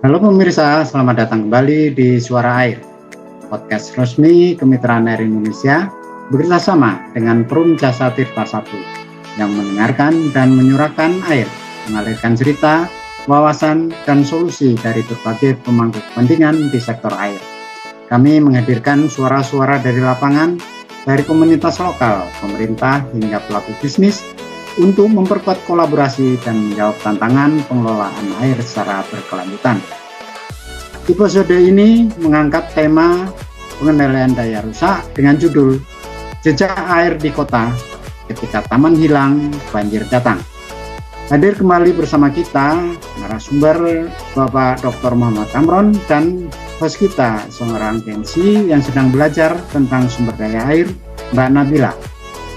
Halo pemirsa, selamat datang kembali di Suara Air, podcast resmi Kemitraan Air Indonesia bekerjasama dengan Perum Jasa Tirta 1 yang mendengarkan dan menyuarakan air, mengalirkan cerita, wawasan, dan solusi dari berbagai pemangku kepentingan di sektor air. Kami menghadirkan suara-suara dari lapangan, dari komunitas lokal, pemerintah, hingga pelaku bisnis untuk memperkuat kolaborasi dan menjawab tantangan pengelolaan air secara berkelanjutan. Episode ini mengangkat tema pengendalian daya rusak dengan judul Jejak Air di Kota Ketika Taman Hilang, Banjir Datang. Hadir kembali bersama kita narasumber Bapak Dr. Muhammad Amron dan host kita seorang Gensi yang sedang belajar tentang sumber daya air, Mbak Nabila.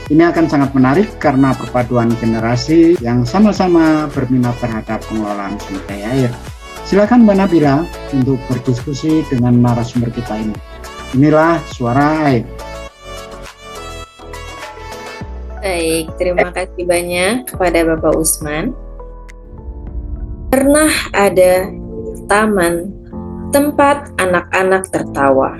Ini akan sangat menarik karena perpaduan generasi yang sama-sama berminat terhadap pengelolaan sumber daya air. Silakan Mbak Nabila untuk berdiskusi dengan narasumber kita ini. Inilah Suara Air. Baik, terima kasih banyak kepada Bapak Usman. Pernah ada taman tempat anak-anak tertawa.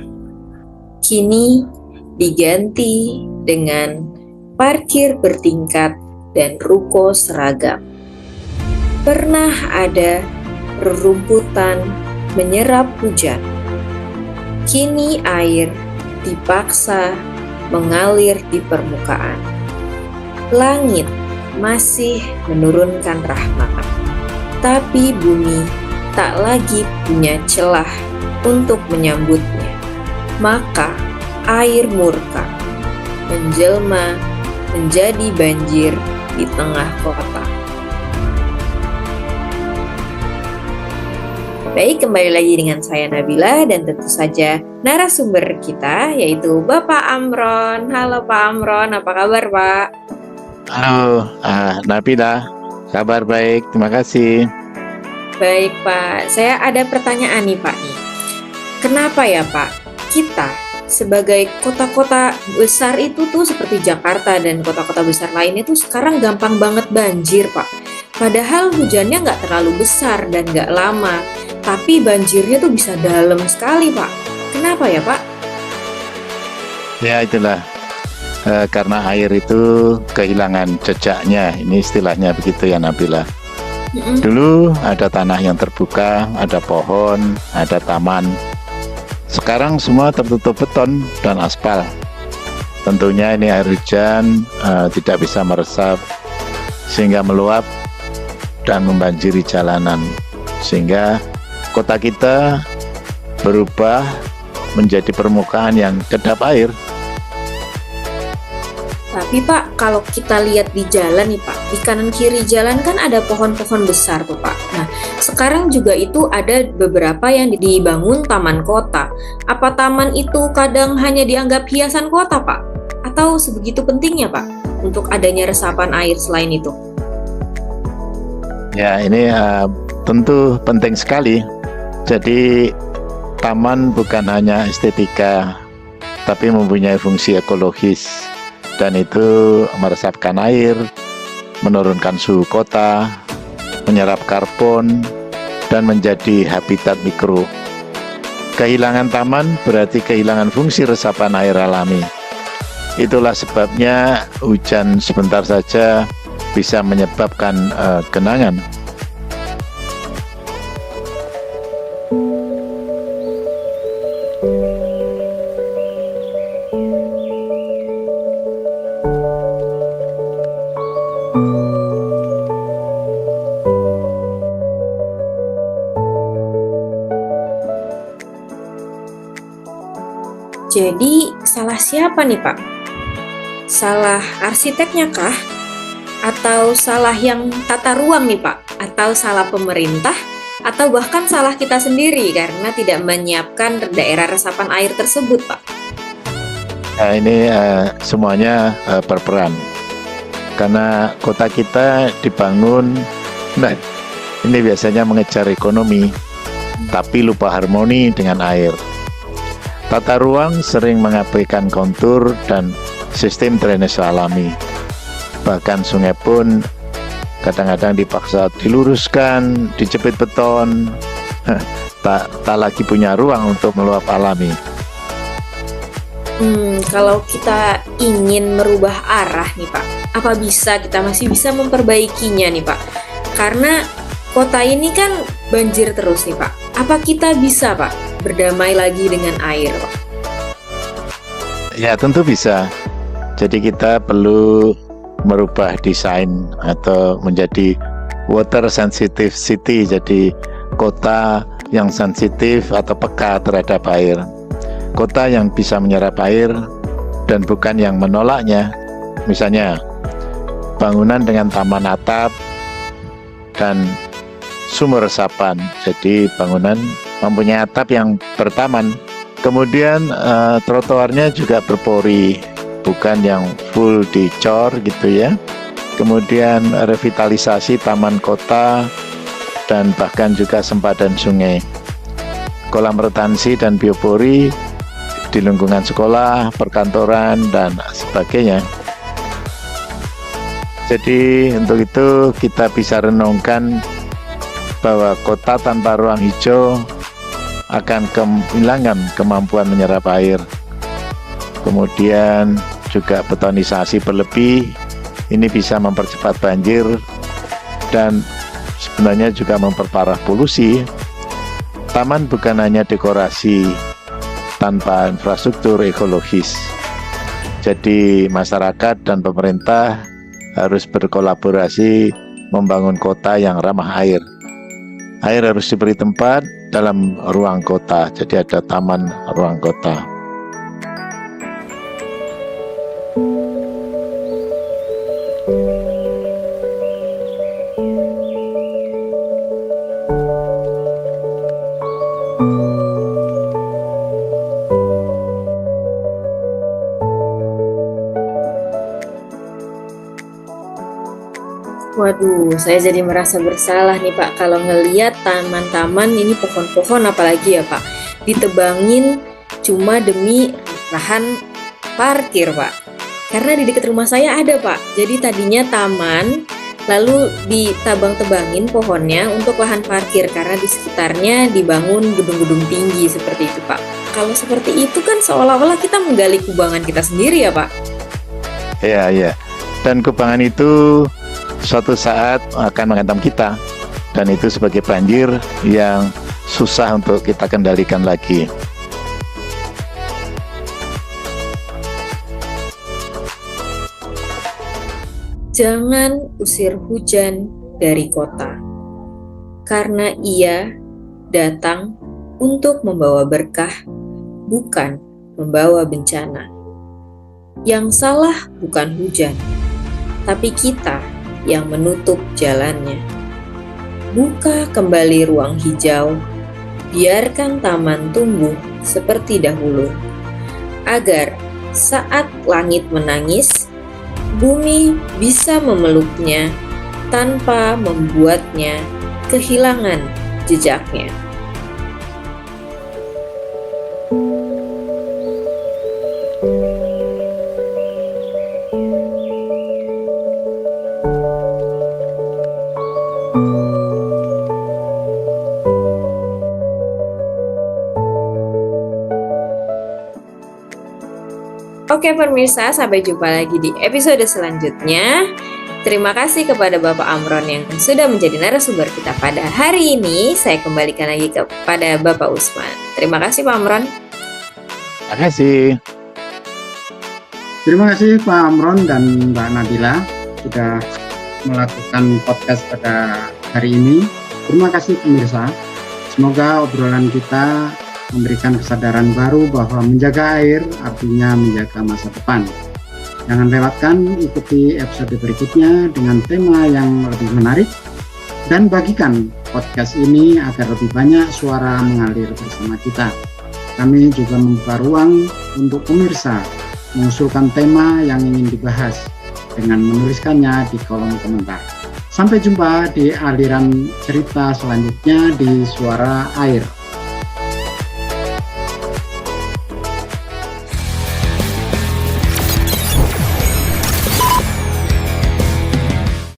Kini diganti dengan parkir bertingkat dan ruko seragam. Pernah ada rerumputan menyerap hujan. Kini air dipaksa mengalir di permukaan. Langit masih menurunkan rahmat, tapi bumi tak lagi punya celah untuk menyambutnya. Maka air murka menjelma menjadi banjir di tengah kota. Baik, kembali lagi dengan saya Nabila dan tentu saja narasumber kita yaitu Bapak Amron. Halo Pak Amron, apa kabar Pak? Halo Nabila, kabar baik, terima kasih. Baik Pak, saya ada pertanyaan nih Pak. Kenapa ya Pak, kita sebagai kota-kota besar itu tuh seperti Jakarta dan kota-kota besar lainnya tuh sekarang gampang banget banjir Pak. Padahal hujannya nggak terlalu besar dan nggak lama, tapi banjirnya tuh bisa dalam sekali Pak. Kenapa ya Pak? Ya itulah, karena air itu kehilangan jejaknya, ini istilahnya begitu ya Nabila. Dulu ada tanah yang terbuka, ada pohon, ada taman. Sekarang semua tertutup beton dan aspal. Tentunya ini air hujan tidak bisa meresap sehingga meluap dan membanjiri jalanan. Sehingga kota kita berubah menjadi permukaan yang kedap air. Tapi Pak, kalau kita lihat di jalan nih Pak, di kanan kiri jalan kan ada pohon-pohon besar tuh Pak. Nah, sekarang juga itu ada beberapa yang dibangun taman kota. Apa taman itu kadang hanya dianggap hiasan kota Pak? Atau sebegitu pentingnya Pak untuk adanya resapan air selain itu? Ya, ini tentu penting sekali. Jadi taman bukan hanya estetika, tapi mempunyai fungsi ekologis. Dan itu meresapkan air, menurunkan suhu kota, menyerap karbon, dan menjadi habitat mikro. Kehilangan taman berarti kehilangan fungsi resapan air alami. Itulah sebabnya hujan sebentar saja bisa menyebabkan genangan. Jadi salah siapa nih Pak? Salah arsiteknya kah? Atau salah yang tata ruang nih Pak? Atau salah pemerintah? Atau bahkan salah kita sendiri karena tidak menyiapkan daerah resapan air tersebut Pak? Nah, ini semuanya berperan. Karena kota kita dibangun, nah ini biasanya mengejar ekonomi, tapi lupa harmoni dengan air. Tata ruang sering mengabaikan kontur dan sistem drainase alami. Bahkan sungai pun kadang-kadang dipaksa diluruskan, dijepit beton, tak lagi punya ruang untuk meluap alami. Kalau kita ingin merubah arah nih Pak, apa kita masih bisa memperbaikinya nih Pak? Karena kota ini kan banjir terus nih Pak. Apa kita bisa Pak berdamai lagi dengan air Pak? Ya tentu bisa. Jadi kita perlu merubah desain atau menjadi water sensitive city, jadi kota yang sensitif atau peka terhadap air. Kota yang bisa menyerap air dan bukan yang menolaknya. Misalnya bangunan dengan taman atap dan sumur resapan. Jadi bangunan mempunyai atap yang bertaman. Kemudian trotoarnya juga berpori, bukan yang full dicor gitu ya. Kemudian revitalisasi taman kota dan bahkan juga sempadan sungai. Kolam retensi dan biopori di lingkungan sekolah, perkantoran, dan sebagainya. Jadi untuk itu kita bisa renungkan bahwa kota tanpa ruang hijau akan kehilangan kemampuan menyerap air. Kemudian juga betonisasi berlebih, ini bisa mempercepat banjir dan sebenarnya juga memperparah polusi. Taman bukan hanya dekorasi tanpa infrastruktur ekologis. Jadi masyarakat dan pemerintah harus berkolaborasi membangun kota yang ramah air. Air harus diberi tempat dalam ruang kota, jadi ada taman ruang kota. Waduh, saya jadi merasa bersalah nih Pak kalau ngeliat taman-taman ini pohon-pohon apalagi ya Pak ditebangin cuma demi lahan parkir Pak. Karena di dekat rumah saya ada Pak. Jadi tadinya taman lalu ditabang-tebangin pohonnya untuk lahan parkir karena di sekitarnya dibangun gedung-gedung tinggi seperti itu Pak. Kalau seperti itu kan seolah-olah kita menggali kubangan kita sendiri ya Pak. Iya. Dan kubangan itu suatu saat akan menghantam kita, dan itu sebagai banjir yang susah untuk kita kendalikan lagi. Jangan usir hujan dari kota, karena ia datang untuk membawa berkah, bukan membawa bencana. Yang salah bukan hujan, tapi kita yang menutup jalannya. Buka kembali ruang hijau, biarkan taman tumbuh seperti dahulu, agar saat langit menangis, bumi bisa memeluknya tanpa membuatnya kehilangan jejaknya. Oke pemirsa, sampai jumpa lagi di episode selanjutnya. Terima kasih kepada Bapak Amron yang sudah menjadi narasumber kita pada hari ini. Saya kembalikan lagi kepada Bapak Usman. Terima kasih Pak Amron. Terima kasih. Terima kasih Pak Amron dan Mbak Nabila sudah melakukan podcast pada hari ini. Terima kasih pemirsa. Semoga obrolan kita memberikan kesadaran baru bahwa menjaga air artinya menjaga masa depan. Jangan lewatkan ikuti episode berikutnya dengan tema yang lebih menarik dan bagikan podcast ini agar lebih banyak suara mengalir bersama kita. Kami juga membuka ruang untuk pemirsa mengusulkan tema yang ingin dibahas dengan menuliskannya di kolom komentar. Sampai jumpa di aliran cerita selanjutnya di Suara Air.